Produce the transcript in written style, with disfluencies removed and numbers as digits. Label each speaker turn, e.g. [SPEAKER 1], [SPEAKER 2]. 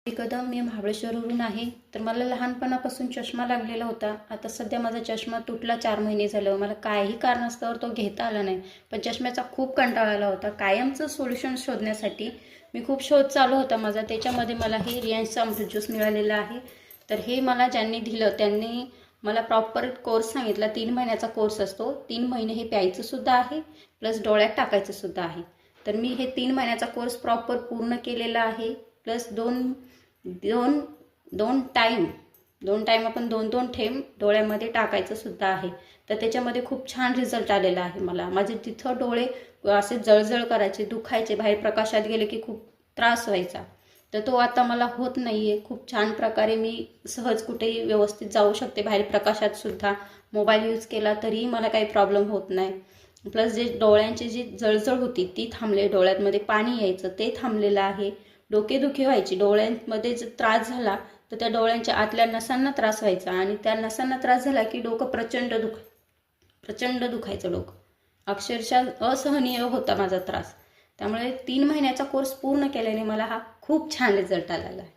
[SPEAKER 1] कदम मी महाबळेश्वरवरून आहे. तर मला लहानपणापासून चष्मा लागलेला होता. आता सध्या माझा चष्मा तुटला 4 महिने झालं. मला काही कारणास्तव तो घेता आला नाही. पण चष्म्याचा खूप कंटाळा आला होता. कायमचं सोल्युशन शोधण्यासाठी मी खूप शोध चालू होता माझा. त्याच्यामध्ये मला हे रिलायन्सचा अमृत ज्यूस मिळालेला आहे. तर हे मला ज्यांनी दिलं त्यांनी मला प्रॉपर कोर्स सांगितला. 3 महिन्याचा कोर्स असतो. 3 महिने हे प्यायचं सुद्धा आहे, प्लस डोळ्यात टाकायचं सुद्धा आहे. तर मी हे 3 महिन्याचा कोर्स प्रॉपर पूर्ण केलेला आहे. प्लस दोन टाईम आपण 2-2 थेंब डोळ्यामध्ये टाकायचं सुद्धा आहे. तर त्याच्यामध्ये खूप छान रिझल्ट आलेला आहे मला. माझे तिथं डोळे असे जळजळ करायचे, दुखायचे, बाहेर प्रकाशात गेले की खूप त्रास व्हायचा. तर तो आता मला होत नाही आहे. खूप छान प्रकारे मी सहज कुठेही व्यवस्थित जाऊ शकते, बाहेर प्रकाशात सुद्धा. मोबाईल यूज केला तरीही मला काही प्रॉब्लेम होत नाही. प्लस जे डोळ्यांची जी जळजळ होती ती थांबले, डोळ्यांमध्ये पाणी यायचं ते थांबलेलं आहे. डोकेदुखी व्हायची, डोळ्यांमध्ये जर त्रास झाला तर त्या डोळ्यांच्या आतल्या नसांना त्रास व्हायचा आणि त्या नसांना त्रास झाला की डोकं प्रचंड दुखायचं डोकं. अक्षरशः असहनीय होता माझा त्रास. त्यामुळे 3 महिन्याचा कोर्स पूर्ण केल्याने मला हा खूप छान रिझल्ट आलेला आहे.